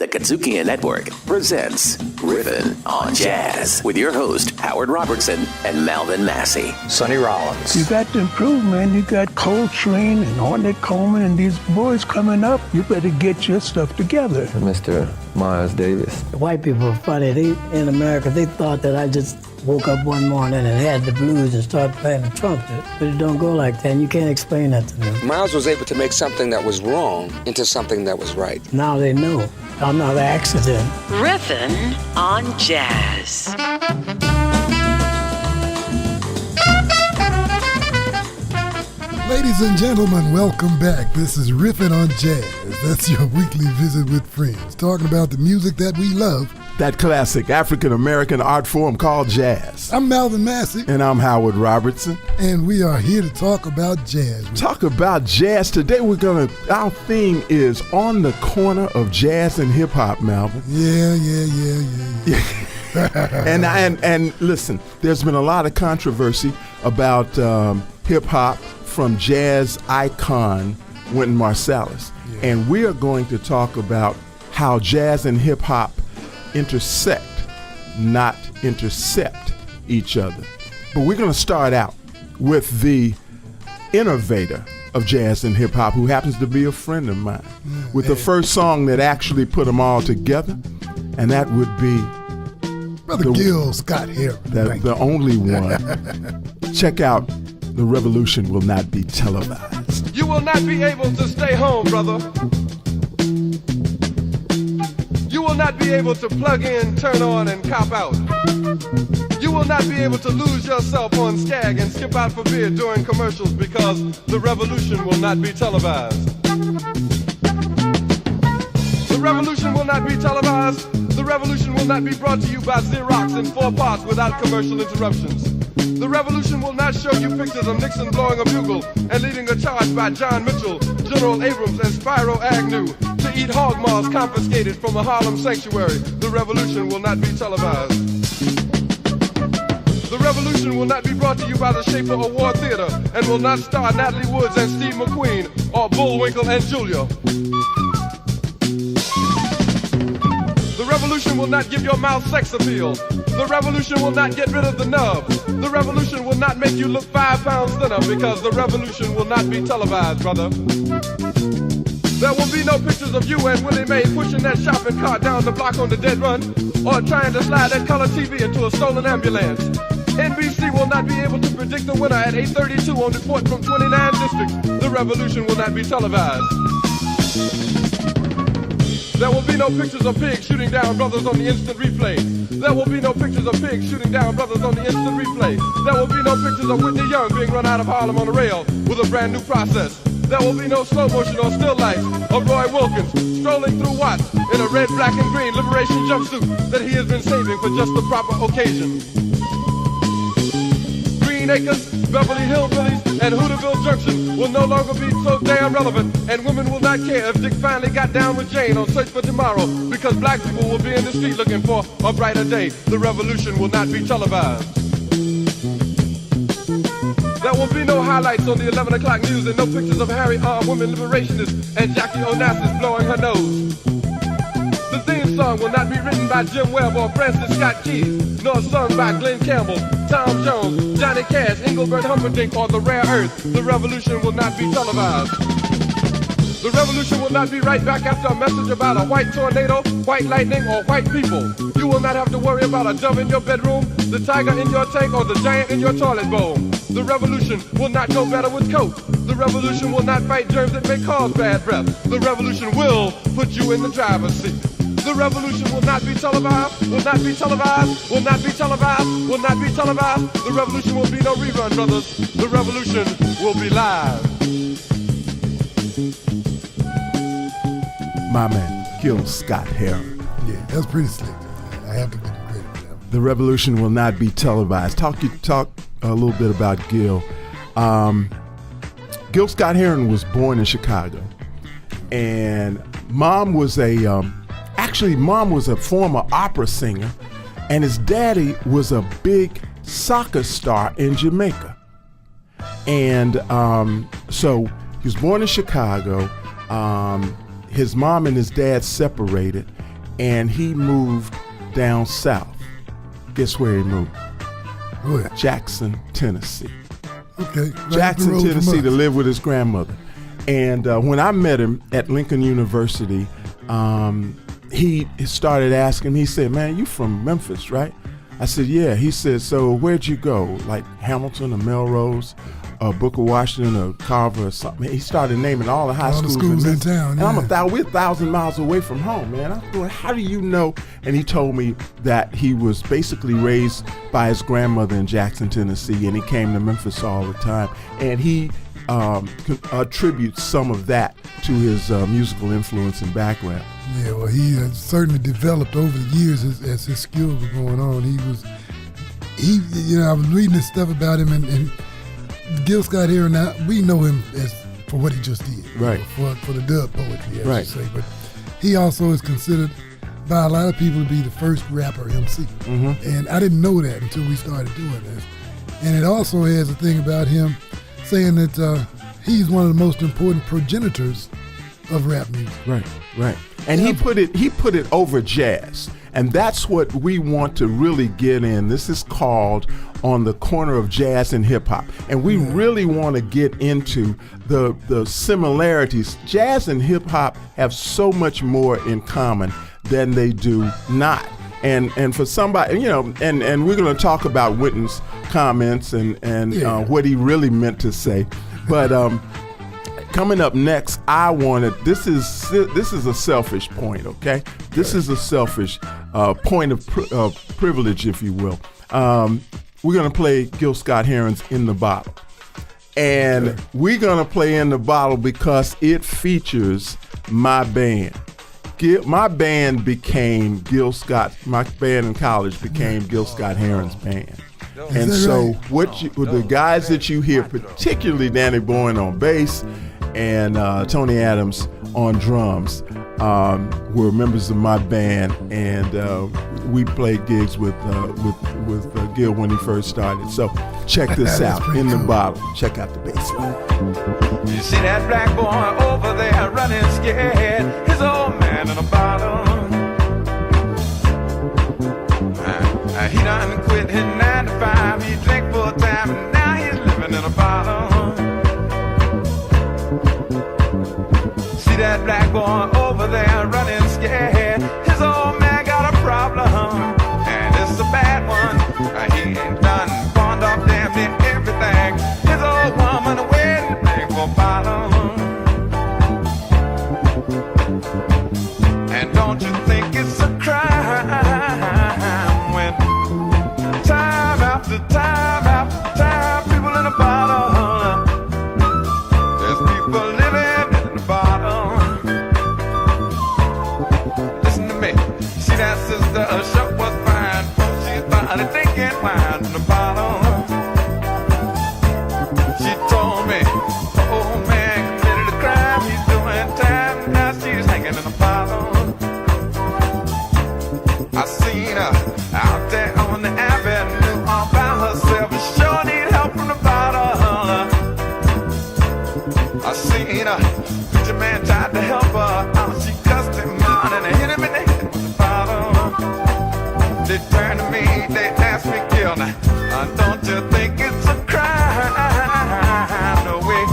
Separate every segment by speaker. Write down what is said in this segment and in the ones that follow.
Speaker 1: The KUDZUKIAN Network presents RIFFIN on Jazz with your host, Howard Robertson and Malvin Massey.
Speaker 2: Sonny Rollins.
Speaker 3: You got to improve, man. You got Coltrane and Ornette Coleman and these boys coming up. You better get your stuff together.
Speaker 4: Mr. Miles Davis.
Speaker 5: White people are funny. In America, they thought that I just woke up one morning and had the blues and started playing the trumpet. But it don't go like that, and you can't explain that to them.
Speaker 2: Miles was able to make something that was wrong into something that was right.
Speaker 5: Now they know. I'm not an accident.
Speaker 6: RIFFIN on Jazz.
Speaker 7: Ladies and gentlemen, welcome back. This is RIFFIN on Jazz. That's your weekly visit with friends, talking about the music that we love.
Speaker 8: That classic African-American art form called jazz.
Speaker 7: I'm Malvin Massey.
Speaker 8: And I'm Howard Robertson.
Speaker 7: And we are here to talk about jazz.
Speaker 8: Talk about jazz. Today our theme is on the corner of jazz and hip-hop, Malvin.
Speaker 7: Yeah.
Speaker 8: And listen, there's been a lot of controversy about hip-hop from jazz icon Wynton Marsalis. Yeah. And we are going to talk about how jazz and hip-hop intersect, not intercept each other. But we're going to start out with the innovator of jazz and hip-hop, who happens to be a friend of mine, with the first song that actually put them all together, and that would be
Speaker 7: Brother Gill, Scott-Heron.
Speaker 8: The only one. Check out The Revolution Will Not Be Televised.
Speaker 9: You will not be able to stay home, brother. You will not be able to plug in, turn on, and cop out. You will not be able to lose yourself on Skag and skip out for beer during commercials because the revolution will not be televised. The revolution will not be televised. The revolution will not be brought to you by Xerox in 4 parts without commercial interruptions. The revolution will not show you pictures of Nixon blowing a bugle and leading a charge by John Mitchell, General Abrams, and Spyro Agnew to eat hog maws confiscated from a Harlem sanctuary. The revolution will not be televised. The revolution will not be brought to you by the Schaefer Award Theater and will not star Natalie Woods and Steve McQueen or Bullwinkle and Julia. The revolution will not give your mouth sex appeal. The revolution will not get rid of the nub. The revolution will not make you look 5 pounds thinner because the revolution will not be televised, brother. There will be no pictures of you and Willie Mae pushing that shopping cart down the block on the dead run or trying to slide that color TV into a stolen ambulance. NBC will not be able to predict the winner at 8:32 on report from 29 districts. The revolution will not be televised. There will be no pictures of pigs shooting down brothers on the instant replay. There will be no pictures of pigs shooting down brothers on the instant replay. There will be no pictures of Whitney Young being run out of Harlem on a rail with a brand new process. There will be no slow motion or still life of Roy Wilkins strolling through Watts in a red, black, and green liberation jumpsuit that he has been saving for just the proper occasion. Green Acres, Beverly Hillbillies, and Hooterville Junction will no longer be so damn relevant, and women will not care if Dick finally got down with Jane on Search for Tomorrow, because black people will be in the street looking for a brighter day. The revolution will not be televised. There will be no highlights on the 11 o'clock news and no pictures of Harry armed women liberationists and Jackie Onassis blowing her nose. The theme song will not be written by Jim Webb or Francis Scott Keys, nor sung by Glenn Campbell, Tom Jones, Johnny Cash, Engelbert Humperdinck, or The Rare Earth. The revolution will not be televised. The revolution will not be right back after a message about a white tornado, white lightning, or white people. You will not have to worry about a dove in your bedroom, the tiger in your tank, or the giant in your toilet bowl. The revolution will not go better with Coke. The revolution will not fight germs that may cause bad breath. The revolution will put you in the driver's seat. The revolution will not be televised, will not be televised, will not be televised, will not be televised. The revolution will be no rerun, brothers. The revolution will be live.
Speaker 8: My man, Gill, Scott-Heron.
Speaker 7: Yeah, that's pretty slick. I have to give him credit for that.
Speaker 8: The revolution will not be televised. Talk a little bit about Gill. Gill Scott-Heron was born in Chicago, and mom was a former opera singer, and his daddy was a big soccer star in Jamaica. And so he was born in Chicago. His mom and his dad separated, and he moved down south. Guess where he moved?
Speaker 7: Where?
Speaker 8: Jackson, Tennessee.
Speaker 7: Okay. Right
Speaker 8: Jackson, Tennessee, to live with his grandmother. And when I met him at Lincoln University, he started asking me, he said, man, you from Memphis, right? I said, yeah. He said, so where'd you go? Like Hamilton or Melrose, Booker Washington or Carver or something. He started naming all the high schools
Speaker 7: in town.
Speaker 8: And we're 1,000 miles away from home, man. I'm going, how do you know? And he told me that he was basically raised by his grandmother in Jackson, Tennessee, and he came to Memphis all the time. And he attributes some of that to his musical influence and background.
Speaker 7: Yeah, well, he certainly developed over the years as his skills were going on. I was reading this stuff about him, and Gill Scott-Heron, now we know him as for what he just did,
Speaker 8: right?
Speaker 7: For the dub poetry,
Speaker 8: right.
Speaker 7: I should say. But he also is considered by a lot of people to be the first rapper MC, and I didn't know that until we started doing this. And it also has a thing about him saying that he's one of the most important progenitors of rap music.
Speaker 8: Right. And he put it over jazz. And that's what we want to really get in. This is called On the Corner of Jazz and Hip-Hop. And we really want to get into the similarities. Jazz and hip-hop have so much more in common than they do not. And for somebody, and we're going to talk about Wynton's comments and what he really meant to say. But coming up next, this is a selfish point, okay? This is a selfish point of privilege, if you will. We're going to play Gill Scott-Heron's In the Bottle. And we're going to play In the Bottle because it features my band. My band became my band in college became Gill Scott-Heron's band. And so the guys that you hear, particularly Danny Boyne on bass and Tony Adams on drums, were members of my band, and we played gigs with Gill when he first started. So check this out, In the Bottle. Check out the bass line.
Speaker 10: You see that black boy over there running scared, his old man in a bottle. He done quit his 9 to 5, he drank full time, and now he's living in a bottle. See that black boy over there running scared, his old man got a problem, and it's a bad one. He ain't done pawned off damn near everything, his old woman waiting to bring for a bottle. And don't you think it's a crime when time after time after time, people in a bottle, there's people living in a bottle. Listen to me, see that sister, shop was fine, she's finally drinking wine in a bottle. She told me, oh man committed a crime, he's doing time, now she's hanging in a bottle. I seen her out there on the avenue all by herself, and sure need help from the bottle. I seen her, preacher man tried to help her out, she cussed him out and hit him in the head with the bottle. They turned to me, they asked me, Gill, now don't you think it's a crime? No way.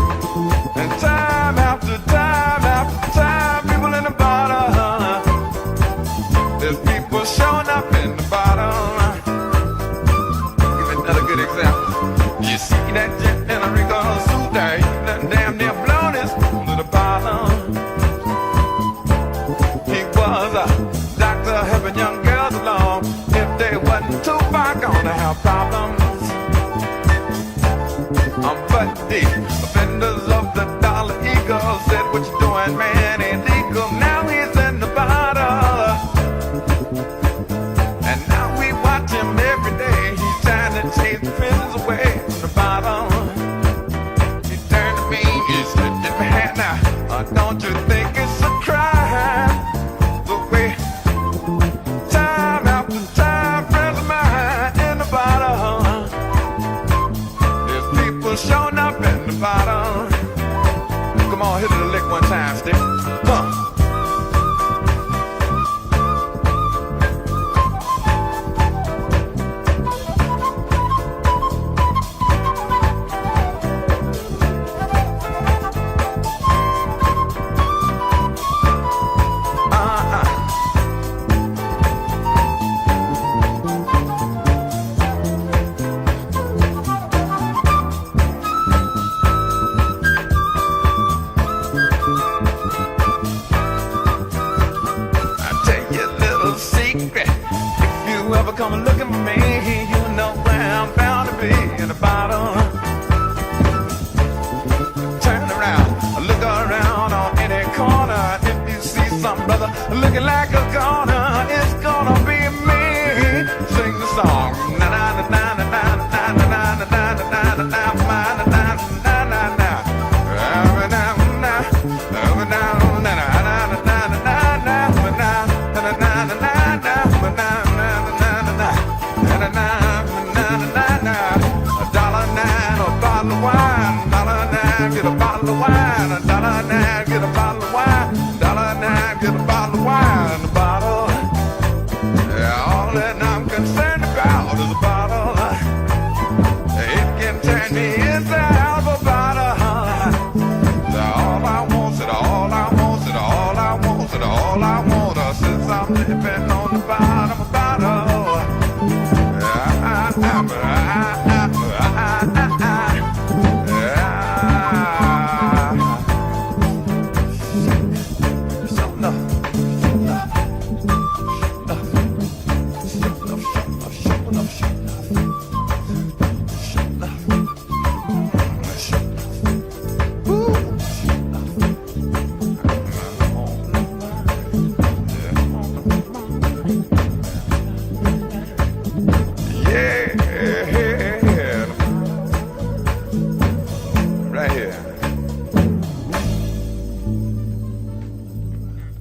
Speaker 10: And time after time after time, people in the bottle, there's people showing up in the bottle. Give me another good example. You see that jet in Erykah suit there, he done damn near blown his fool to the bottle. He was a doctor helping young girls along. If they wasn't too far gone to have problems. But the offenders of the dollar eagle said, what you doing, man, ain't legal. Now he's in the bottle. And now we watch him every day. He's trying to chase the prisoners away from the bottle. He turned to me, he said, "Get my hand now. Don't you think it's a crime? The way time after time, friends of mine in the bottle. There's people showing up in the bottle." Come on, hit it a lick one time, Stick. looking for me, you know where I'm bound to be in the bottle. Turn around, look around on any corner. If you see some brother looking like a goner, it's gonna be me. Sing the song. Na na na na na na na na na na na na na na. Get a bottle of wine, $1.09, get a bottle of wine, $1.09, get a bottle of wine, a bottle. Yeah, all that I'm concerned about is a bottle. It can turn me inside out of a bottle. All I want is all I want is all I want is all I want. Since I'm living on the bottom of a bottle.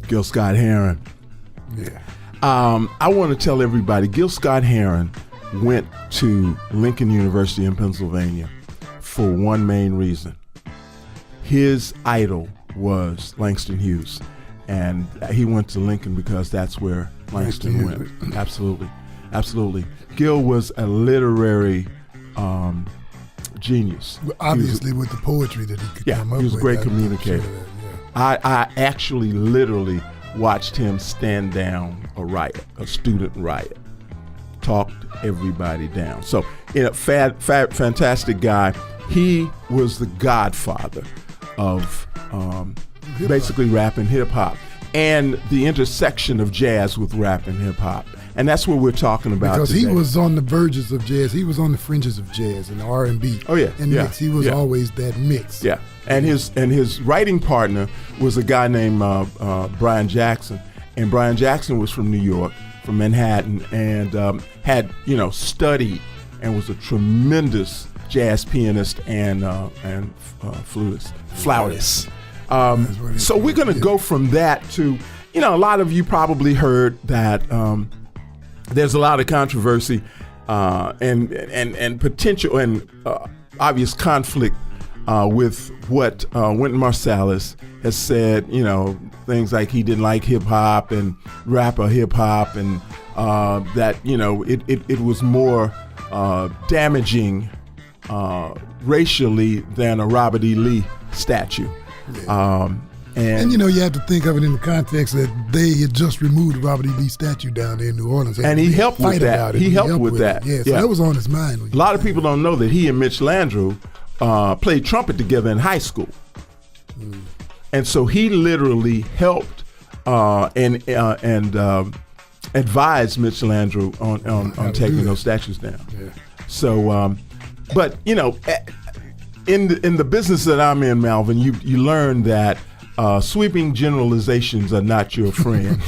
Speaker 8: Gill Scott-Heron.
Speaker 7: Yeah.
Speaker 8: I want to tell everybody, Gill Scott-Heron went to Lincoln University in Pennsylvania for one main reason. His idol was Langston Hughes, and he went to Lincoln because that's where Langston went. Absolutely. Absolutely. Gill was a literary genius.
Speaker 7: Obviously, with the poetry that he could come up with.
Speaker 8: He was a great communicator.
Speaker 7: Sure that,
Speaker 8: I actually literally watched him stand down a riot, a student riot, talked everybody down. So, fantastic guy. He was the godfather of basically rap and hip hop, and the intersection of jazz with rap and hip hop. And that's what we're talking about
Speaker 7: because
Speaker 8: today.
Speaker 7: He was on the verges of jazz. He was on the fringes of jazz and R&B.
Speaker 8: Oh yeah,
Speaker 7: and mix. He was always that mix.
Speaker 8: Yeah, and his writing partner was a guy named Brian Jackson, and Brian Jackson was from New York, from Manhattan, and had studied and was a tremendous jazz pianist and flautist. So we're going to go from that to a lot of you probably heard that. There's a lot of controversy and potential and obvious conflict with what Wynton Marsalis has said. Things like he didn't like hip hop and rapper hip hop, and that it was more damaging racially than a Robert E. Lee statue.
Speaker 7: Yeah. And you have to think of it in the context that they had just removed the Robert E. Lee statue down there in New Orleans.
Speaker 8: And he helped with that. He helped with that.
Speaker 7: Yeah, so that was on his mind.
Speaker 8: A lot of people don't know that he and Mitch Landrieu played trumpet together in high school. Mm. And so he literally helped and advised Mitch Landrieu on taking those statues down.
Speaker 7: Yeah.
Speaker 8: So, but in the business that I'm in, Malvin, you learn that sweeping generalizations are not your friend,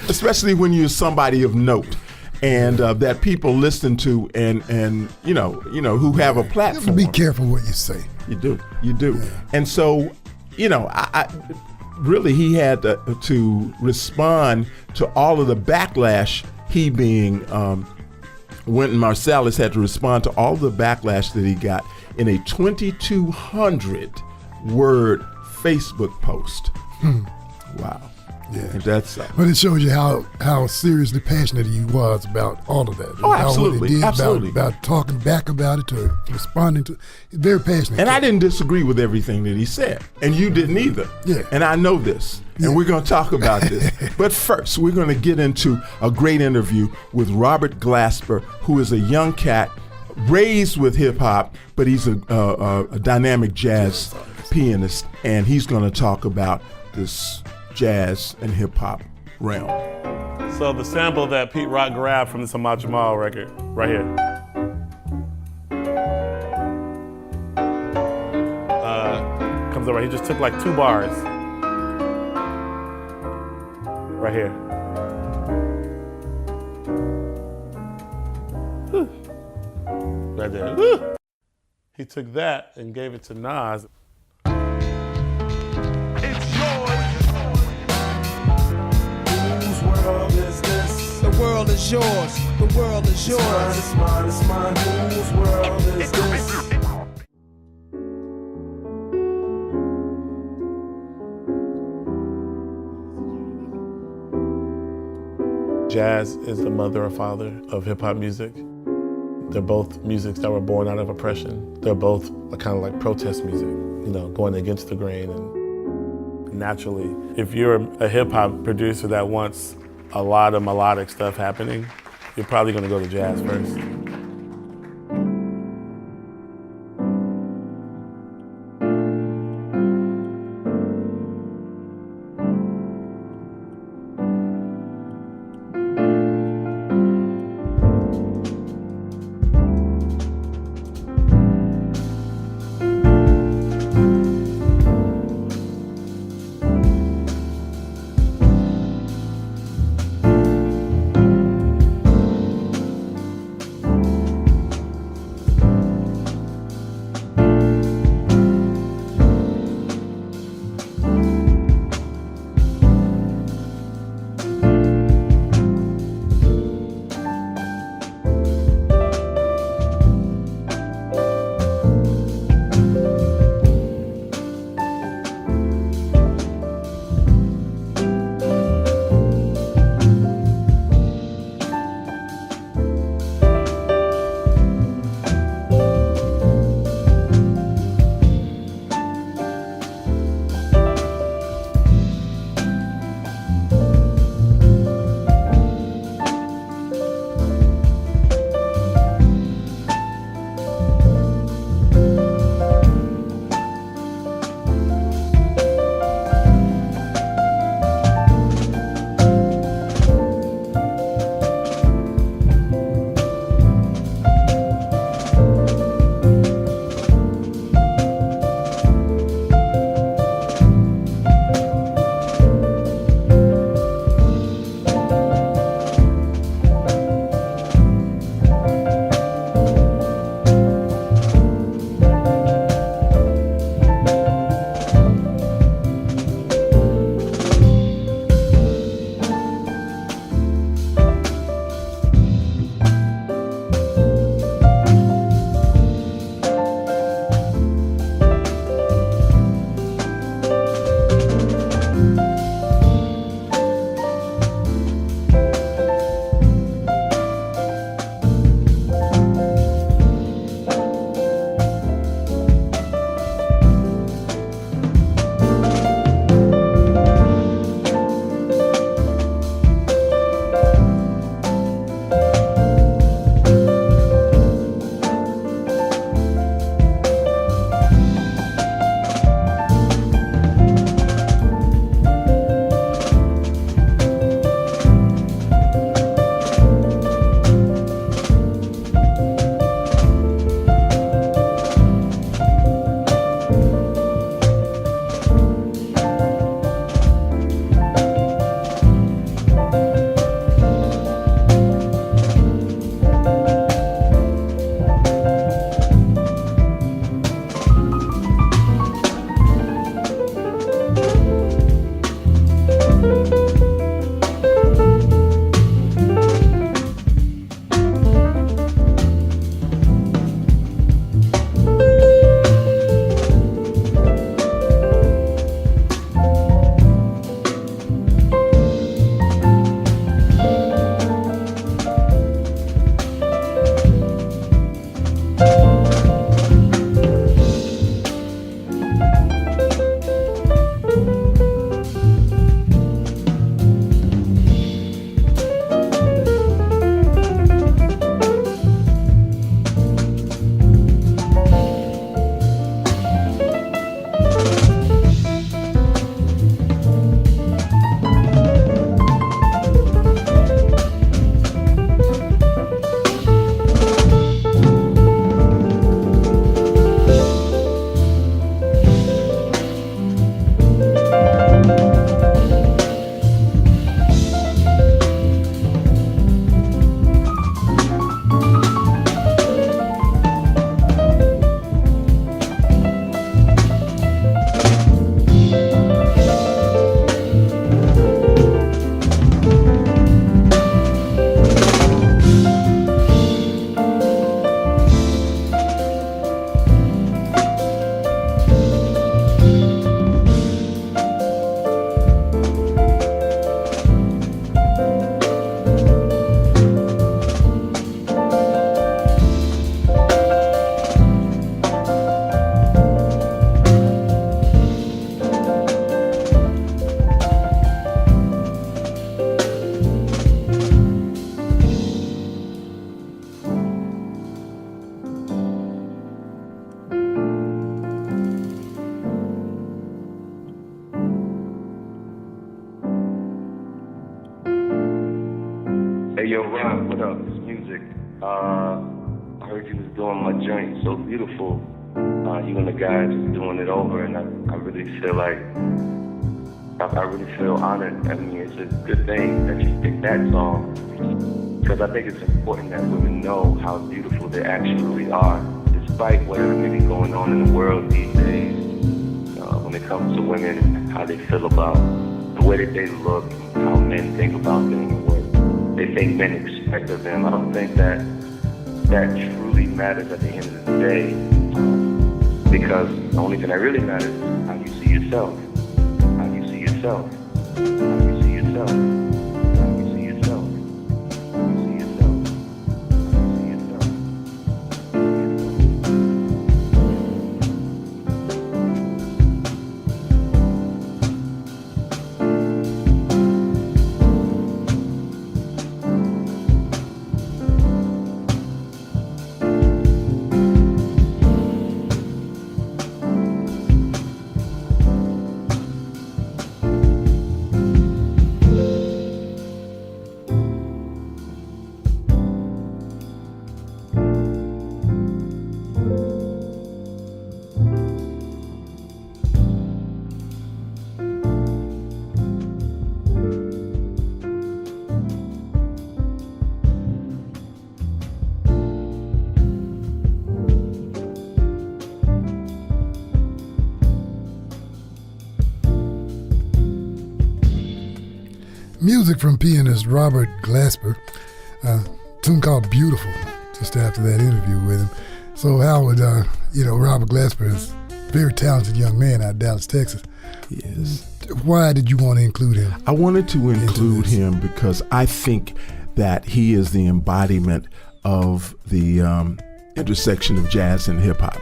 Speaker 8: especially when you're somebody of note and that people listen to and who have a platform.
Speaker 7: You have to be careful what you say.
Speaker 8: You do. Yeah. And so, I really he had to respond to all of the backlash. He being Wynton Marsalis had to respond to all the backlash that he got in a 2,200 word Facebook post. Wow.
Speaker 7: Yeah.
Speaker 8: And that's
Speaker 7: but it shows you how seriously passionate he was about all of that.
Speaker 8: Oh, absolutely. Absolutely.
Speaker 7: About talking back about it, to responding to it. Very passionate.
Speaker 8: And I didn't disagree with everything that he said. And you didn't either.
Speaker 7: Yeah.
Speaker 8: And I know this. And we're going to talk about this. But first, we're going to get into a great interview with Robert Glasper, who is a young cat raised with hip hop, but he's a dynamic jazz pianist, and he's going to talk about this jazz and hip hop realm.
Speaker 11: So the sample that Pete Rock grabbed from the Samach Jamal record, right here. Comes over, he just took like 2 bars. Right here. Whew. Right there. Whew. He took that and gave it to Nas.
Speaker 12: The world is yours. The world is yours. It's mine, it's mine, it's mine. Whose world is this?
Speaker 11: Jazz is the mother or father of hip-hop music. They're both musics that were born out of oppression. They're both kind of like protest music, you know, going against the grain. And naturally, if you're a hip-hop producer that wants a lot of melodic stuff happening, you're probably going to go to jazz first.
Speaker 13: Hey, yo, Rob, what up? It's music. I heard you was doing my joint, so beautiful. You and the guys just doing it over, and I really feel like, I really feel honored. I mean, it's a good thing that you picked that song, because I think it's important that women know how beautiful they actually are, despite whatever may be going on in the world these days, when it comes to women and how they feel about the way that they look, and how men think about them, and what they think men expect of them. I don't think that truly matters at the end of the day, because the only thing that really matters is how you see yourself. How you see yourself. How you see yourself. How you see yourself. How you see yourself. How you see yourself.
Speaker 7: Music from pianist Robert Glasper, tune called Beautiful, just after that interview with him. So Howard, Robert Glasper is a very talented young man out of Dallas, Texas.
Speaker 8: Yes.
Speaker 7: Why did you want to include him?
Speaker 8: I wanted to include him because I think that he is the embodiment of the intersection of jazz and hip-hop.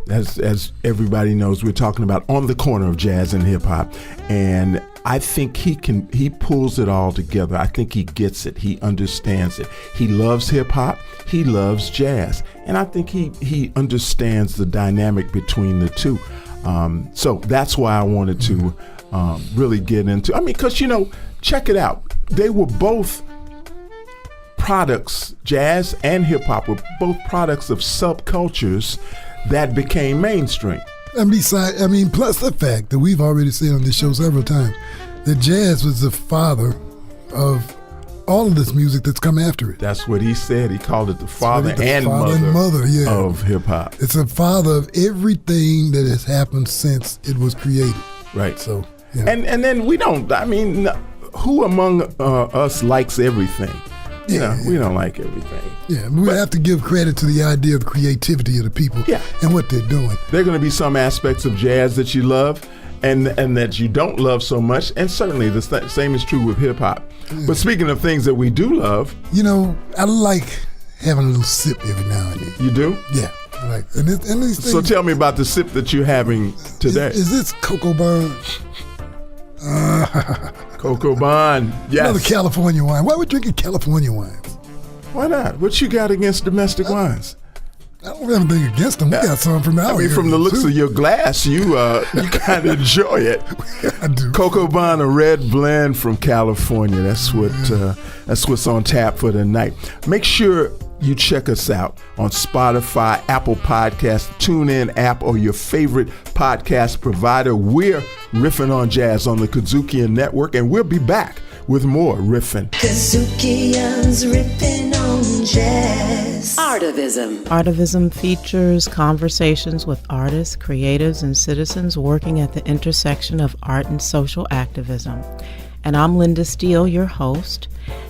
Speaker 8: As everybody knows, we're talking about on the corner of jazz and hip-hop, and I think he pulls it all together. I think he gets it. He understands it. He loves hip-hop. He loves jazz. And I think he understands the dynamic between the two. So that's why I wanted to really get into, because, check it out. They were both products, jazz and hip-hop were both products of subcultures that became mainstream.
Speaker 7: And besides, plus the fact that we've already said on this show several times that jazz was the father of all of this music that's come after it.
Speaker 8: That's what he said. He called it the father and mother of hip-hop.
Speaker 7: It's a father of everything that has happened since it was created.
Speaker 8: Right.
Speaker 7: So,
Speaker 8: and then we don't, who among us likes everything? We don't like everything.
Speaker 7: Yeah, we have to give credit to the idea of the creativity of the people and what they're doing.
Speaker 8: There are going to be some aspects of jazz that you love and that you don't love so much, and certainly the same is true with hip-hop. Yeah. But speaking of things that we do love...
Speaker 7: I like having a little sip every now and then.
Speaker 8: You do?
Speaker 7: Yeah. I like, and these things,
Speaker 8: so tell me about the sip that you're having today.
Speaker 7: Is this Cocoa Bond?
Speaker 8: Cocoa Bond, yes.
Speaker 7: Another California wine. Why are we drinking California wines?
Speaker 8: Why not? What you got against domestic wines?
Speaker 7: I don't have anything against them. We got some from out here.
Speaker 8: From the looks of your glass, you kind of enjoy it.
Speaker 7: I do.
Speaker 8: Cocoa Bond, a red blend from California. That's what's on tap for tonight. Make sure you check us out on Spotify, Apple Podcasts, TuneIn app, or your favorite podcast provider. We're Riffin' on Jazz on the KUDZUKIAN Network, and we'll be back with more Riffin'.
Speaker 6: KUDZUKIAN's Riffin' on Jazz. Artivism.
Speaker 14: Artivism features conversations with artists, creatives, and citizens working at the intersection of art and social activism. And I'm Linda Steele, your host.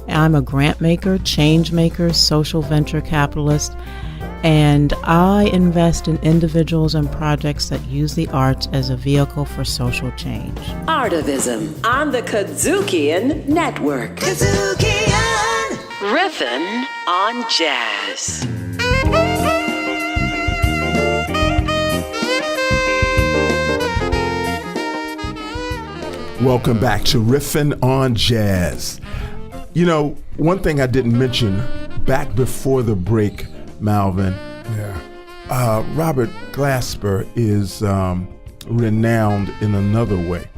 Speaker 14: I'm a grant maker, change maker, social venture capitalist, and I invest in individuals and projects that use the arts as a vehicle for social change.
Speaker 6: Artivism on the KUDZUKIAN Network. KUDZUKIAN! Riffin' on Jazz.
Speaker 8: Welcome back to Riffin' on Jazz. One thing I didn't mention back before the break, Malvin.
Speaker 7: Yeah.
Speaker 8: Robert Glasper is renowned in another way.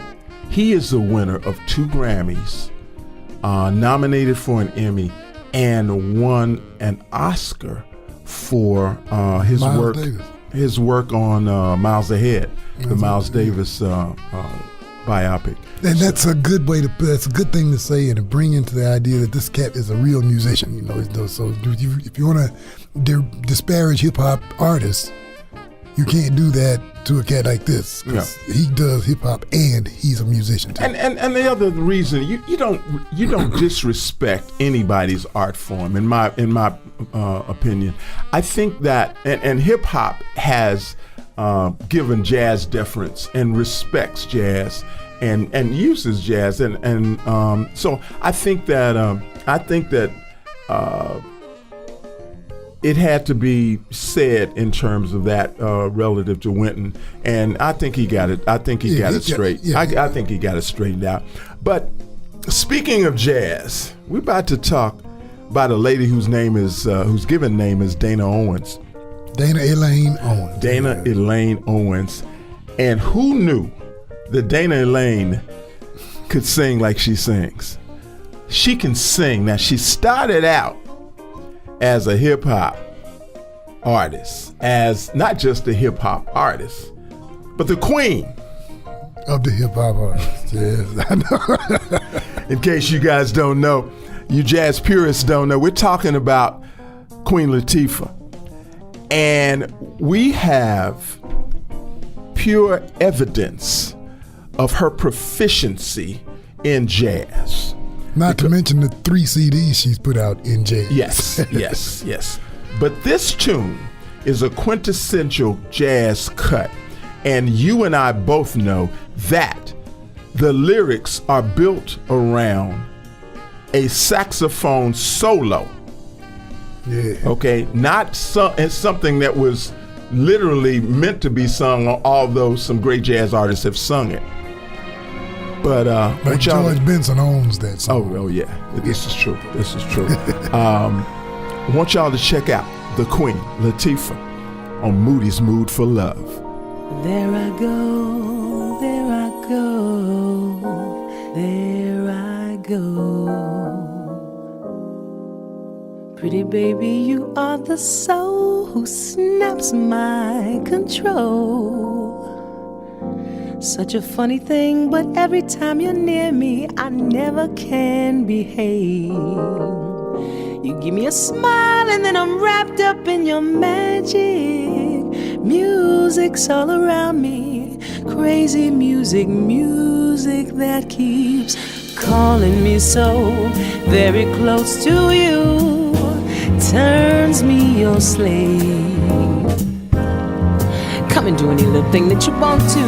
Speaker 8: He is the winner of 2 Grammys nominated for an Emmy, and won an Oscar for his
Speaker 7: Miles
Speaker 8: work.
Speaker 7: Davis.
Speaker 8: His work on Miles Ahead, the Miles Davis biopic.
Speaker 7: And that's a good way that's a good thing to say and to bring into the idea that this cat is a real musician, So if you want to disparage hip hop artists, you can't do that to a cat like this, because he does hip hop and he's a musician too.
Speaker 8: And the other reason you don't disrespect anybody's art form. In my opinion, I think that and hip hop has given jazz deference and respects jazz and uses jazz and so I think that it had to be said in terms of that relative to Wynton, and I think he got it. I think he got it straight. I think he got it straightened out. But speaking of jazz, we're about to talk about a lady whose given name is Dana Owens.
Speaker 7: Dana Elaine Owens.
Speaker 8: Dana Elaine Owens, and who knew that Dana Elaine could sing like she sings? She can sing. Now, she started out as a hip-hop artist, as not just a hip-hop artist, but the queen
Speaker 7: of the hip-hop artist. Yes, I know.
Speaker 8: In case you guys don't know, you jazz purists don't know, we're talking about Queen Latifah. And we have pure evidence of her proficiency in jazz.
Speaker 7: Not to mention the 3 CDs she's put out in jazz.
Speaker 8: Yes. But this tune is a quintessential jazz cut. And you and I both know that the lyrics are built around a saxophone solo.
Speaker 7: Yeah.
Speaker 8: Okay, not something that was literally meant to be sung, although some great jazz artists have sung it. But
Speaker 7: George Benson owns that song.
Speaker 8: Oh yeah, this is true. I want y'all to check out the Queen, Latifah, on Moody's Mood for Love.
Speaker 6: There I go, there I go, there I go. Pretty baby, you are the soul who snaps my control. Such a funny thing, but every time you're near me, I never can behave. You give me a smile and then I'm wrapped up in your magic. Music's all around me, crazy music, music that keeps calling me so very close to you. Turns me your slave. Come and do any little thing that you want to.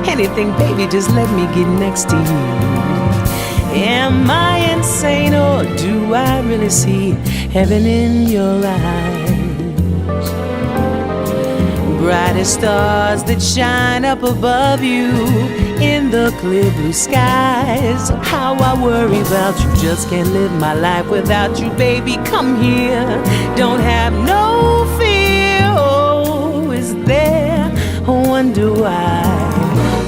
Speaker 6: Anything, baby, just let me get next to you. Am I insane or do I really see heaven in your eyes? Brightest stars that shine up above you in the clear blue skies. How I worry about you, just can't live my life without you, baby. Come here, don't have no fear. Oh, is there a wonder why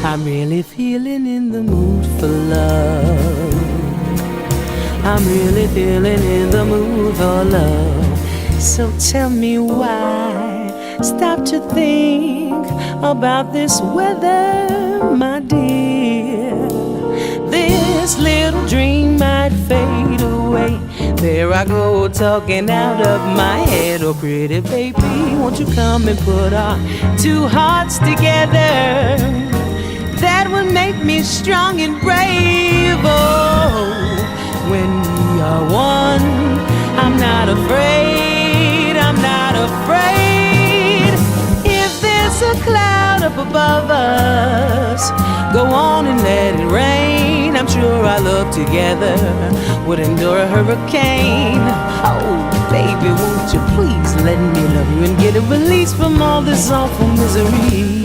Speaker 6: I'm really feeling in the mood for love? I'm really feeling in the mood for love. So tell me why. Stop to think about this weather, my dear. This little dream might fade away. There I go, talking out of my head. Oh, pretty baby, won't you come and put our 2 hearts together? That would make me strong and brave. Oh, when we are one, I'm not afraid, I'm not afraid. If there's a cloud up above us, go on and let it rain. I'm sure our love together would endure a hurricane. Oh, baby, won't you please let me love you and get a release from all this awful misery.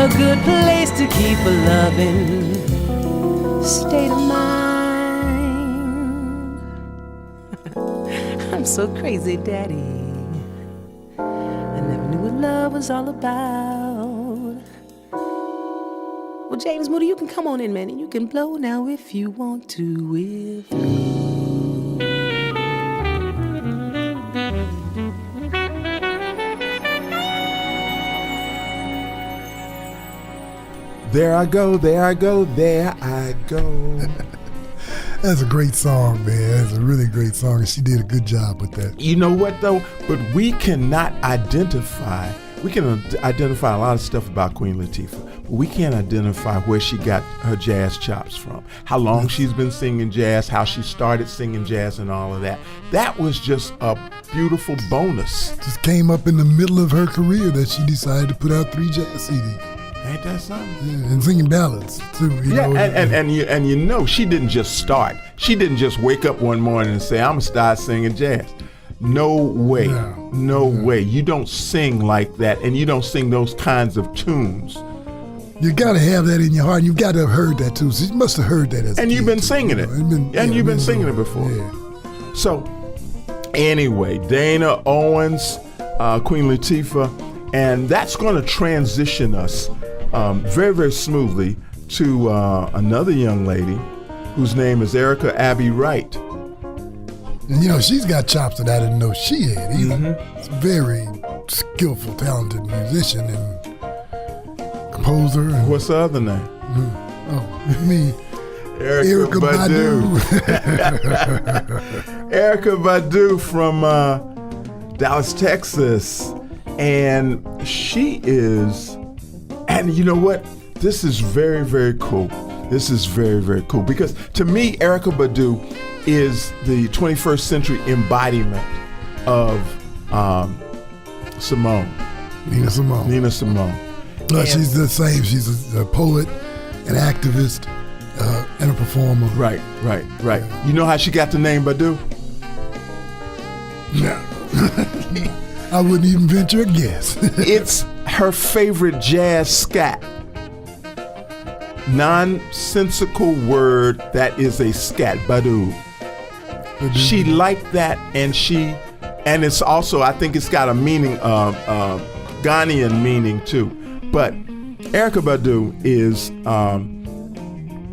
Speaker 6: a good place to keep a loving state of mind. I'm so crazy, Daddy. I never knew what love was all about. Well, James Moody, you can come on in, man, and you can blow now if you want to with me.
Speaker 8: There I go, there I go, there I go.
Speaker 7: That's a great song, man. That's a really great song, and she did a good job with that.
Speaker 8: You know what, though? But we cannot identify. We can identify a lot of stuff about Queen Latifah, but we can't identify where she got her jazz chops from, how long she's been singing jazz, how she started singing jazz and all of that. That was just a beautiful bonus.
Speaker 7: Just came up in the middle of her career that she decided to put out 3 jazz CDs.
Speaker 8: Ain't that something?
Speaker 7: Yeah, and singing ballads too.
Speaker 8: And you know, she didn't just start. She didn't just wake up one morning and say, "I'm gonna start singing jazz." No way, no way. You don't sing like that, and you don't sing those kinds of tunes.
Speaker 7: You gotta have that in your heart. You gotta have heard that too. So you must have heard that as.
Speaker 8: And you've been singing it. You've been singing it before.
Speaker 7: Yeah.
Speaker 8: So, anyway, Dana Owens, Queen Latifah, and that's going to transition us very, very smoothly to another young lady whose name is Erykah Abby Wright.
Speaker 7: And you know, she's got chops that I didn't know she had either. Mm-hmm. She's a very skillful, talented musician and composer. And,
Speaker 8: what's the other name?
Speaker 7: Erykah Badu.
Speaker 8: Erykah Badu from Dallas, Texas. And she is, and you know what? This is very, very cool. This is very, very cool because to me, Erykah Badu is the 21st century embodiment of Simone.
Speaker 7: Nina Simone. Well, she's the same. She's a poet, an activist, and a performer.
Speaker 8: Right. You know how she got the name Badu?
Speaker 7: No. I wouldn't even venture a guess.
Speaker 8: It's her favorite jazz scat. Nonsensical word that is a scat, Badu. She liked that, and it's also, I think it's got a meaning, Ghanaian meaning too. But Erykah Badu is,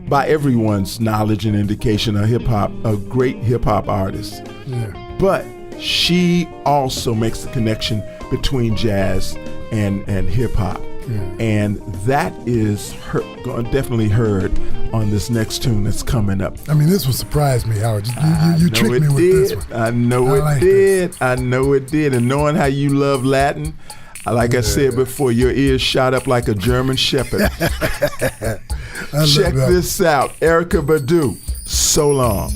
Speaker 8: by everyone's knowledge and indication, a great hip hop artist.
Speaker 7: Yeah.
Speaker 8: But she also makes the connection between jazz and hip hop. Yeah. And that is definitely heard on this next tune that's coming up.
Speaker 7: I mean, this will surprise me, Howard. You tricked me with this one.
Speaker 8: I know it did. I know it did. And knowing how you love Latin, like I said before, your ears shot up like a German shepherd. Check this out. Erykah Badu, So Long.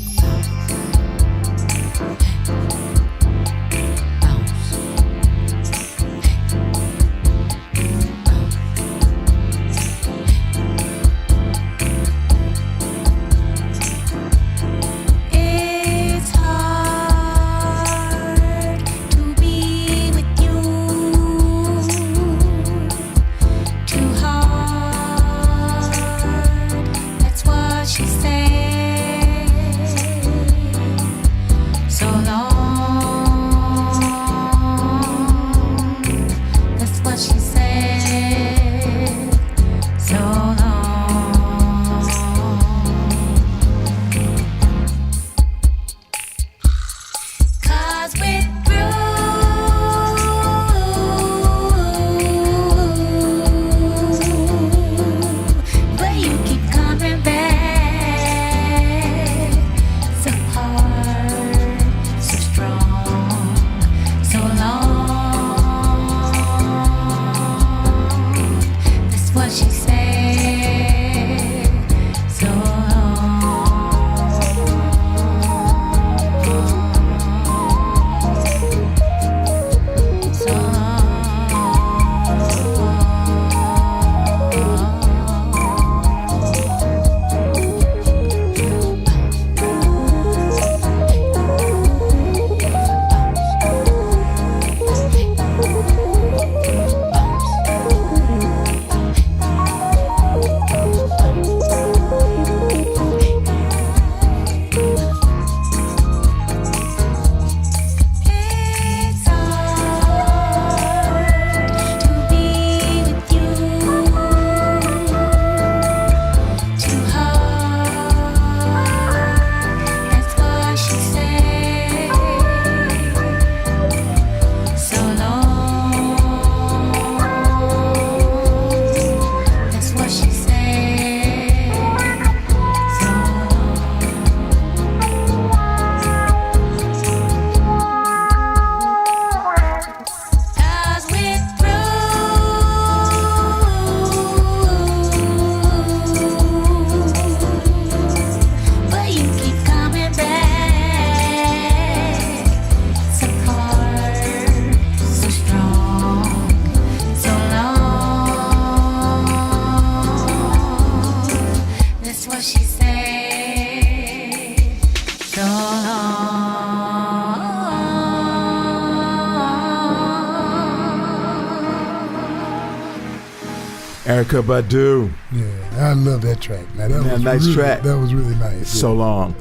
Speaker 8: Erykah Badu.
Speaker 7: Yeah, I love that track. Now, that was
Speaker 8: nice
Speaker 7: really,
Speaker 8: track.
Speaker 7: That was really nice.
Speaker 8: So long.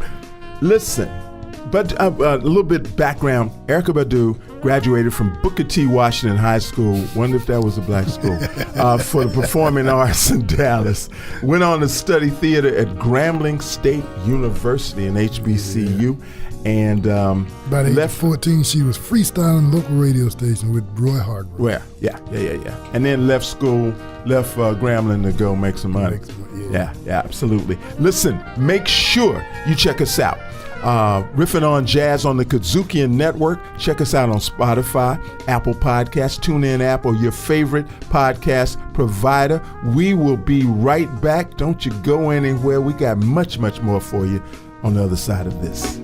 Speaker 8: Listen, but a little bit background. Erykah Badu graduated from Booker T. Washington High School. Wonder if that was a black school. For the performing arts in Dallas. Went on to study theater at Grambling State University in HBCU. And
Speaker 7: by the age of 14, she was freestyling local radio station with Roy Hargrove.
Speaker 8: Well, yeah. And then left school, left Grambling to go make some money. Yeah, absolutely. Listen, make sure you check us out. Riffin' on Jazz on the KUDZUKIAN Network. Check us out on Spotify, Apple Podcasts, TuneIn app, or your favorite podcast provider. We will be right back. Don't you go anywhere. We got much, much more for you on the other side of this.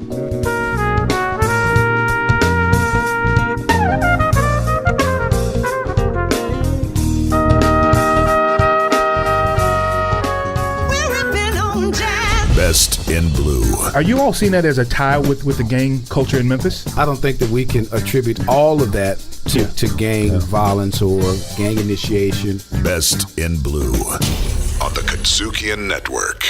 Speaker 15: Best in Blue.
Speaker 16: Are you all seeing that as a tie with the gang culture in Memphis?
Speaker 17: I don't think that we can attribute all of that to gang violence or gang initiation.
Speaker 15: Best in Blue on the KUDZUKIAN Network.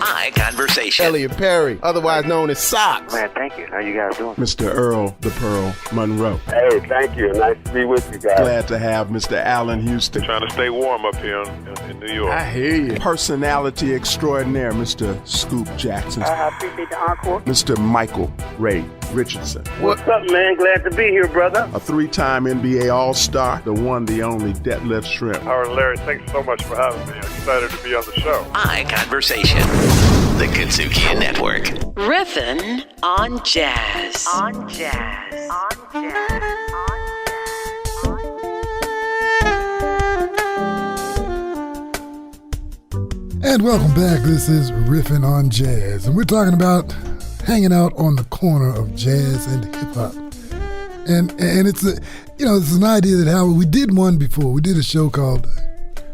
Speaker 1: High Conversation.
Speaker 17: Elliot Perry, otherwise known as Socks.
Speaker 13: Man, thank you. How you guys doing?
Speaker 8: Mr. Earl the Pearl Monroe.
Speaker 18: Hey, thank you. Nice to be with you guys.
Speaker 8: Glad to have Mr. Allen Houston.
Speaker 18: Trying to stay warm up here in New York.
Speaker 8: I hear you. Personality extraordinaire, Mr. Scoop Jackson.
Speaker 18: I appreciate the encore.
Speaker 8: Mr. Michael Ray Richardson.
Speaker 18: What's up, man? Glad to be here, brother.
Speaker 8: A 3-time NBA All-Star, the one, the only, Detlef Shrimp.
Speaker 18: Howard, Larry, thanks so much for having me. I'm excited to be on the show.
Speaker 1: High Conversation. The KUDZUKIAN Network.
Speaker 19: Riffin' on Jazz. On Jazz. On Jazz.
Speaker 7: And welcome back. This is Riffin' on Jazz. And we're talking about hanging out on the corner of jazz and hip-hop. And it's it's an idea that Howard, we did one before. We did a show called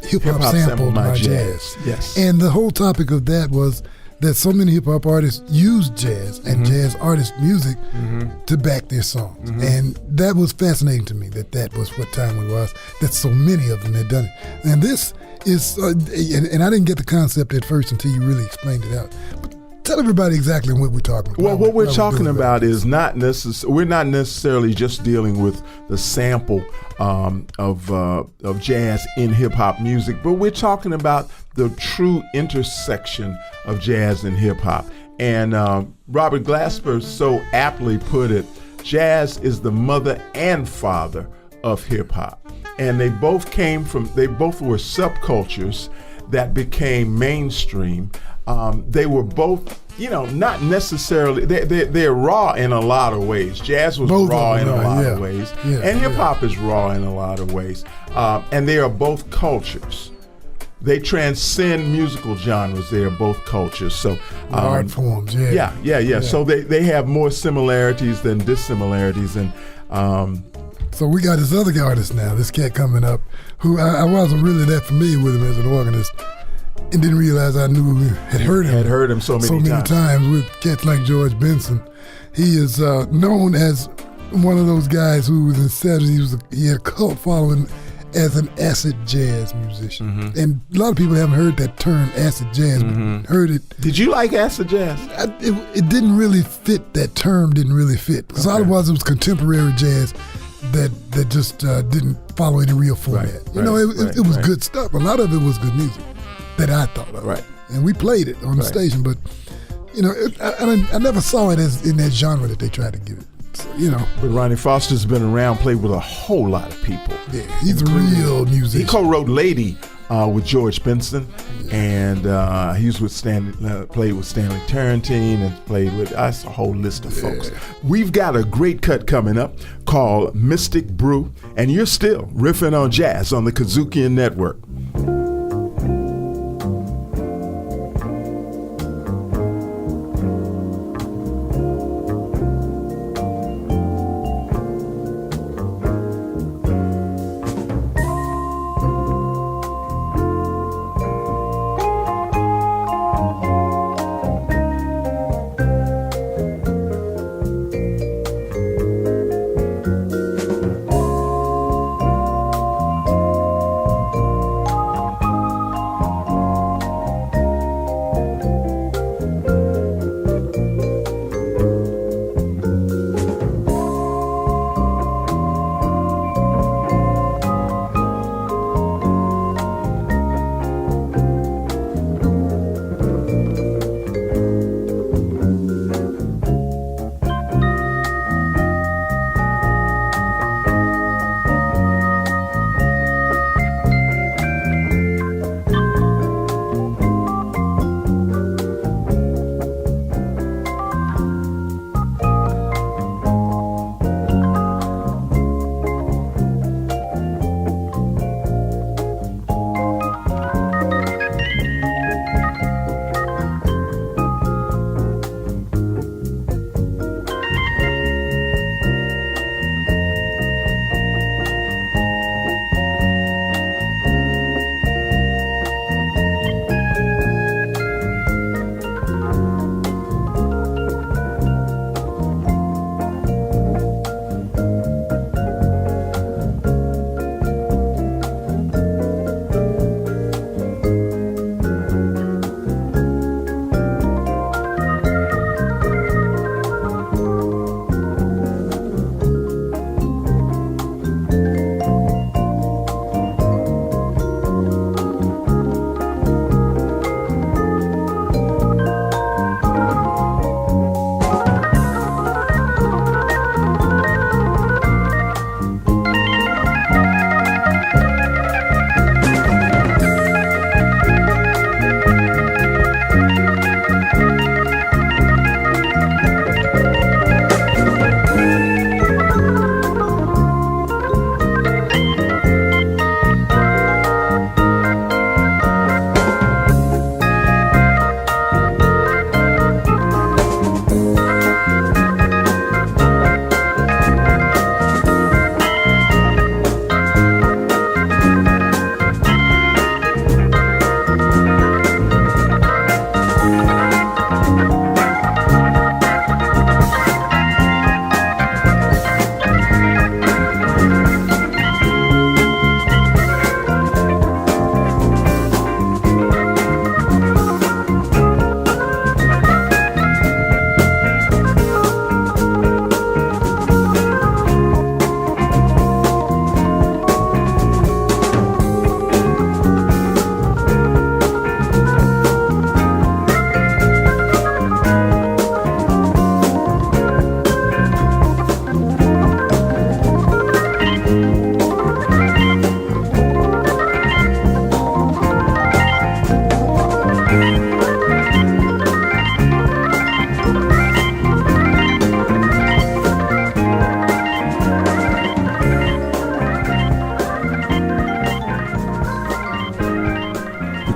Speaker 7: Hip-Hop Sampled My Jazz.
Speaker 8: Yes.
Speaker 7: And the whole topic of that was that so many hip-hop artists use jazz and jazz artist music to back their songs. And that was fascinating to me, that was what time it was, that so many of them had done it. And this is, and I didn't get the concept at first until you really explained it out. But tell everybody exactly what we're talking about.
Speaker 8: Well, what we're talking about is we're not necessarily just dealing with the sample of jazz in hip hop music, but we're talking about the true intersection of jazz and hip hop. And Robert Glasper so aptly put it, jazz is the mother and father of hip hop. And they both were subcultures that became mainstream. They were both, not necessarily, they're raw in a lot of ways. Jazz was both raw in a lot of ways. Yeah, and hip hop is raw in a lot of ways. And they are both cultures. They transcend musical genres. They are both cultures. So
Speaker 7: art forms,
Speaker 8: yeah. So they have more similarities than dissimilarities. And
Speaker 7: so we got this other artist now, this cat coming up, who I wasn't really that familiar with him as an organist, and didn't realize I had heard him
Speaker 8: so many
Speaker 7: times with cats like George Benson. He is known as one of those guys who was in the 70s. He had a cult following as an acid jazz musician. And a lot of people haven't heard that term, acid jazz, but heard it.
Speaker 8: Did you like acid jazz?
Speaker 7: It didn't really fit, that term didn't really fit. Because all it was contemporary jazz that just didn't follow any real format. It was good stuff. A lot of it was good music that I thought of.
Speaker 8: Right.
Speaker 7: And we played it on the station, but I never saw it as in that genre that they tried to give it. So,
Speaker 8: But Ronnie Foster's been around, played with a whole lot of people.
Speaker 7: Yeah, he's a real musician.
Speaker 8: He co-wrote Lady with George Benson, and he was with played with Stanley Tarantine, and played with us, a whole list of folks. We've got a great cut coming up called Mystic Brew, and you're still riffing on jazz on the KUDZUKIAN Network.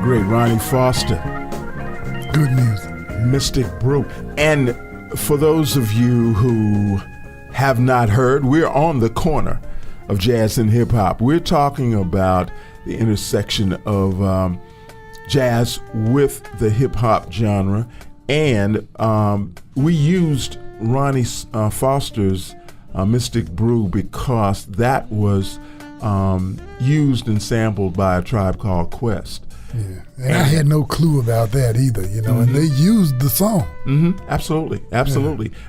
Speaker 8: great Ronnie Foster.
Speaker 7: Good music.
Speaker 8: Mystic Brew. And for those of you who have not heard, we're on the corner of jazz and hip hop. We're talking about the intersection of jazz with the hip hop genre. And we used Ronnie Foster's Mystic Brew because that was used and sampled by a tribe called Quest.
Speaker 7: Yeah, and I had no clue about that either, you know, and they used the song.
Speaker 8: Absolutely. Yeah.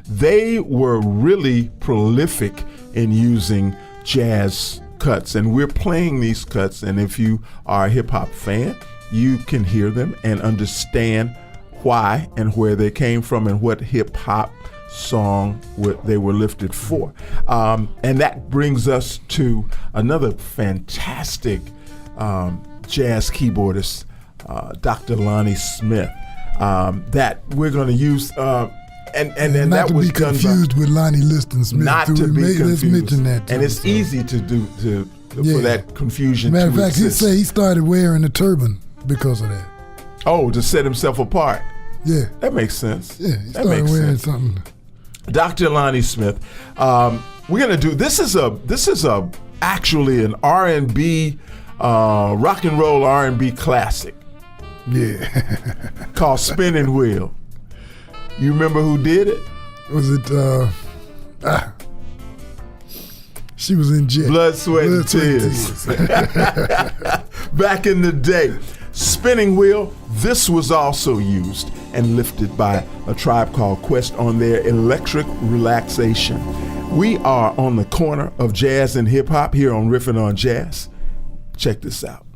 Speaker 8: They were really prolific in using jazz cuts, and we're playing these cuts, and if you are a hip-hop fan, you can hear them and understand why and where they came from and what hip-hop song they were lifted for. And that brings us to another fantastic jazz keyboardist, Dr. Lonnie Smith, that we're going to use, and that was done
Speaker 7: confused with Lonnie Liston Smith.
Speaker 8: Not to be confused.
Speaker 7: Let's mention that.
Speaker 8: And it's easy to do for that confusion.
Speaker 7: Matter of fact,
Speaker 8: exist.
Speaker 7: he said he started wearing a turban because of that.
Speaker 8: Oh, to set himself apart.
Speaker 7: Yeah,
Speaker 8: that makes sense.
Speaker 7: Yeah, he started wearing something.
Speaker 8: Dr. Lonnie Smith. We're gonna do this is actually an R&B. Rock and roll R&B classic.
Speaker 7: Yeah.
Speaker 8: Called Spinning Wheel. You remember who did it?
Speaker 7: Was it she was in jail.
Speaker 8: Blood, Sweat, and Tears. Back in the day. Spinning Wheel, this was also used and lifted by a tribe called Quest on their Electric Relaxation. We are on the corner of jazz and hip hop here on Riffin' on Jazz. Check this out.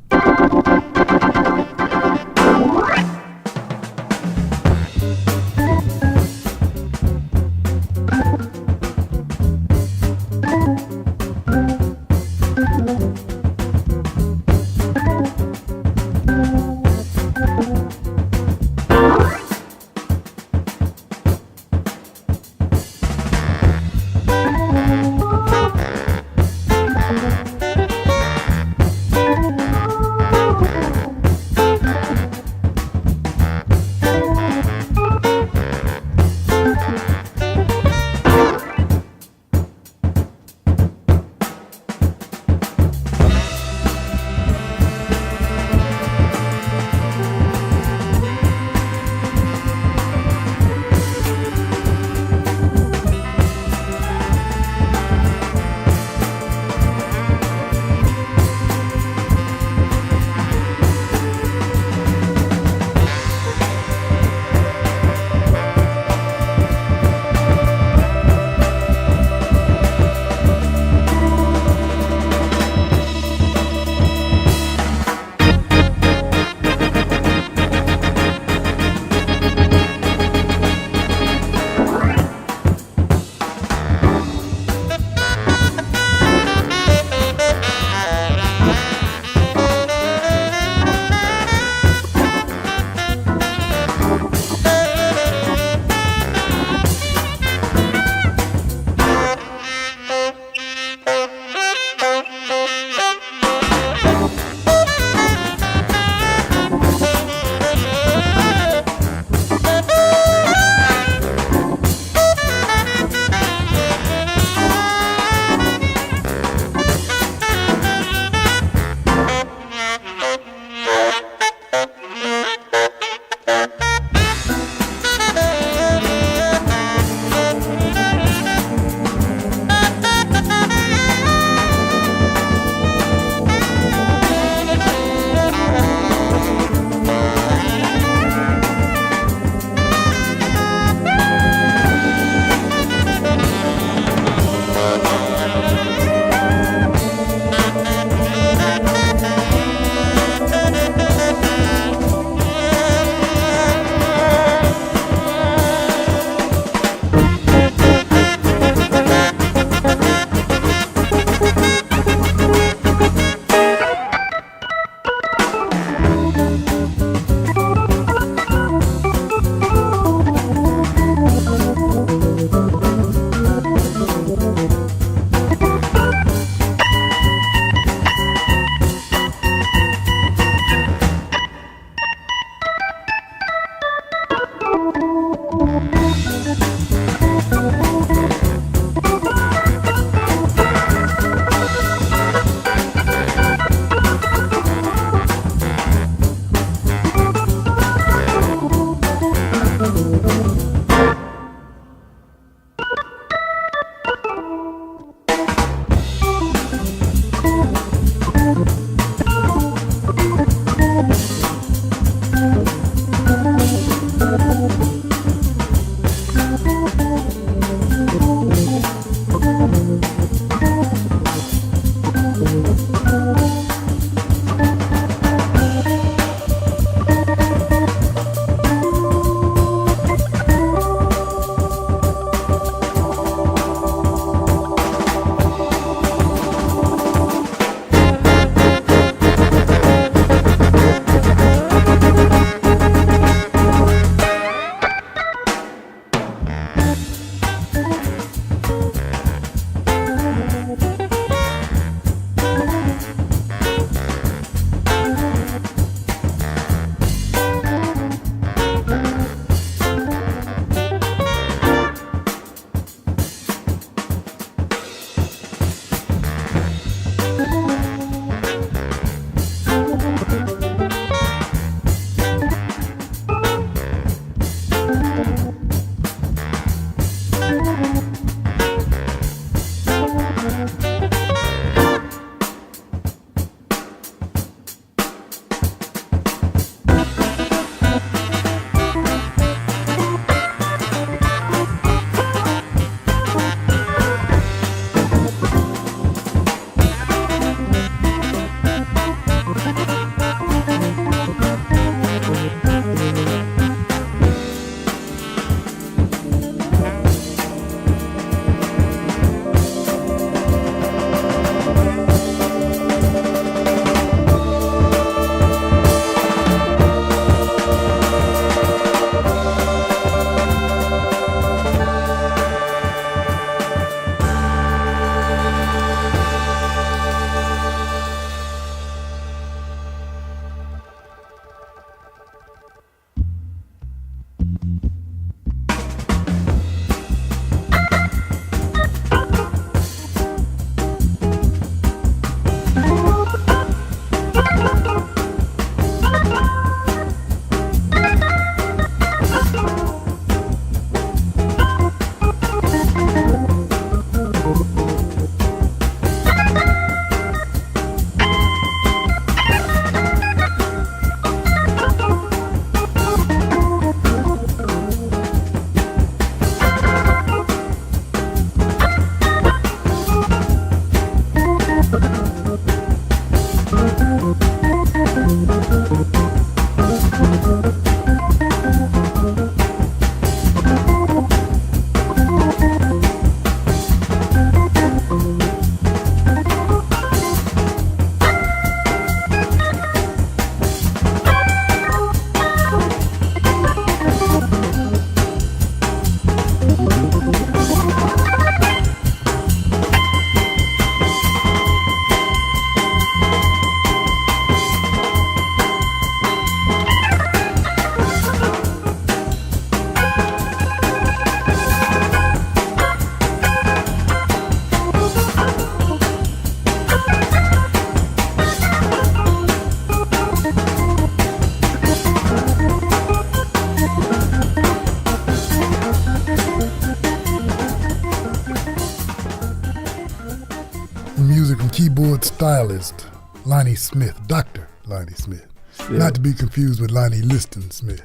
Speaker 7: stylist, Lonnie Smith, Dr. Lonnie Smith.
Speaker 8: Yeah.
Speaker 7: Not to be confused with Lonnie Liston Smith.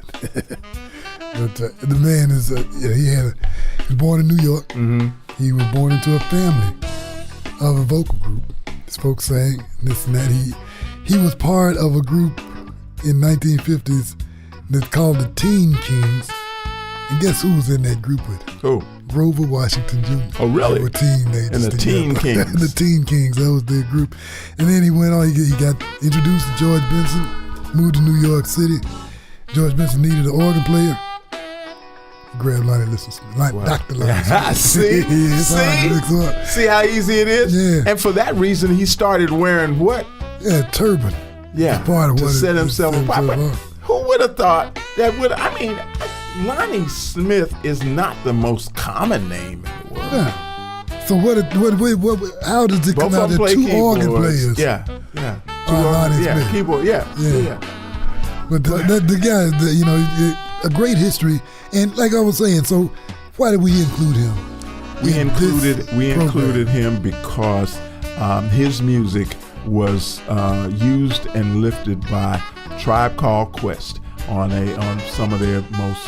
Speaker 7: But the man is, he was born in New York.
Speaker 8: Mm-hmm.
Speaker 7: He was born into a family of a vocal group. His folks sang this and that. He was part of a group in 1950s that's called the Teen Kings. And guess who was in that group with him?
Speaker 8: Who?
Speaker 7: Grover Washington Jr.
Speaker 8: Oh, really?
Speaker 7: They were teenagers.
Speaker 8: And the Teen Kings.
Speaker 7: The Teen Kings, that was their group. And then he went on, he got introduced to George Benson, moved to New York City. George Benson needed an organ player. Grabbed Lonnie Liston Smith, Dr. Lonnie Smith.
Speaker 8: See how easy it is?
Speaker 7: Yeah.
Speaker 8: And for that reason, he started wearing what?
Speaker 7: Yeah, turban.
Speaker 8: Yeah,
Speaker 7: part of
Speaker 8: to
Speaker 7: what
Speaker 8: set himself apart. Who would have thought that would, Lonnie Smith is not the most common name in the world.
Speaker 7: Yeah. So how does it
Speaker 8: Both
Speaker 7: come out
Speaker 8: of them
Speaker 7: that
Speaker 8: play
Speaker 7: two organ
Speaker 8: keyboards.
Speaker 7: players?
Speaker 8: Yeah.
Speaker 7: Lonnie Smith.
Speaker 8: Keyboard, yeah.
Speaker 7: But the guy, a great history. And like I was saying, so why did we include him?
Speaker 8: We included him because his music was used and lifted by Tribe Called Quest on some of their most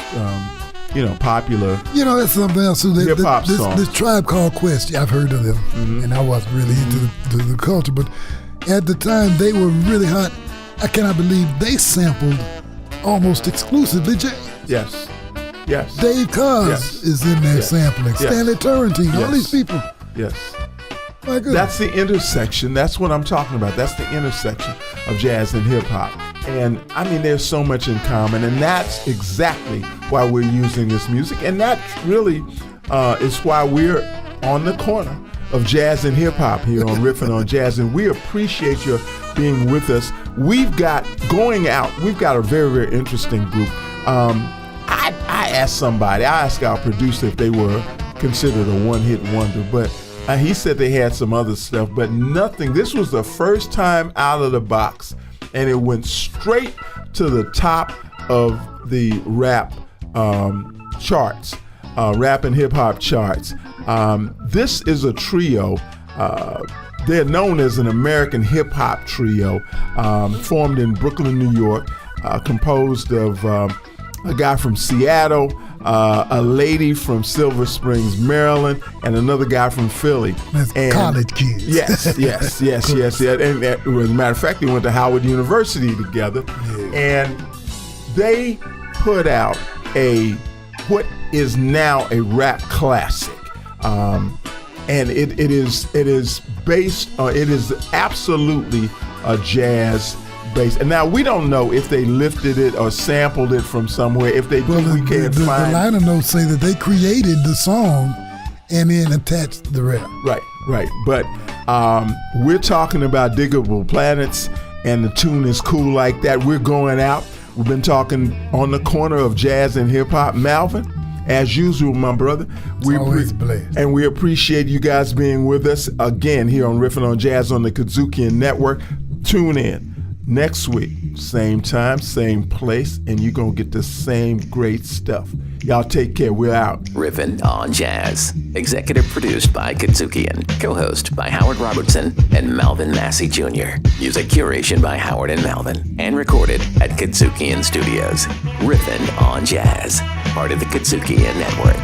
Speaker 8: popular
Speaker 7: that's something else. So
Speaker 8: hip hop songs.
Speaker 7: This Tribe Called Quest, yeah, I've heard of them, and I wasn't really into the culture, but at the time they were really hot. I cannot believe they sampled almost exclusively jazz.
Speaker 8: Yes.
Speaker 7: Dave Coz is in there sampling. Stanley Turrentine, all these people.
Speaker 8: Yes.
Speaker 7: My goodness.
Speaker 8: That's the intersection. That's what I'm talking about. That's the intersection of jazz and hip hop. And there's so much in common, and that's exactly why we're using this music. And that really is why we're on the corner of jazz and hip hop here on Riffin' on Jazz. And we appreciate your being with us. We've got a very, very interesting group. I asked our producer if they were considered a one-hit wonder, but he said they had some other stuff, but nothing. This was the first time out of the box, and it went straight to the top of the rap charts, rap and hip-hop charts. This is a trio. They're known as an American hip-hop trio, formed in Brooklyn, New York, composed of a guy from Seattle, a lady from Silver Springs, Maryland, and another guy from Philly.
Speaker 7: That's college kids.
Speaker 8: Yes. And as a matter of fact, they went to Howard University together, and they put out what is now a rap classic, and it is absolutely a jazz bass. And now we don't know if they lifted it or sampled it from somewhere. If they do, we can't find.
Speaker 7: The liner notes say that they created the song and then attached the rap.
Speaker 8: Right. But we're talking about Digable Planets, and the tune is Cool Like That. We're going out. We've been talking on the corner of jazz and hip hop. Malvin, as usual, my brother.
Speaker 7: Always blessed.
Speaker 8: And we appreciate you guys being with us again here on Riffin' on Jazz on the KUDZUKIAN Network. Tune in next week, same time, same place, and you're going to get the same great stuff. Y'all take care. We're out.
Speaker 1: Riffin' on Jazz. Executive produced by KUDZUKIAN. Co-host by Howard Robertson and Malvin Massey Jr. Music curation by Howard and Malvin. And recorded at KUDZUKIAN Studios. Riffin' on Jazz. Part of the KUDZUKIAN Network.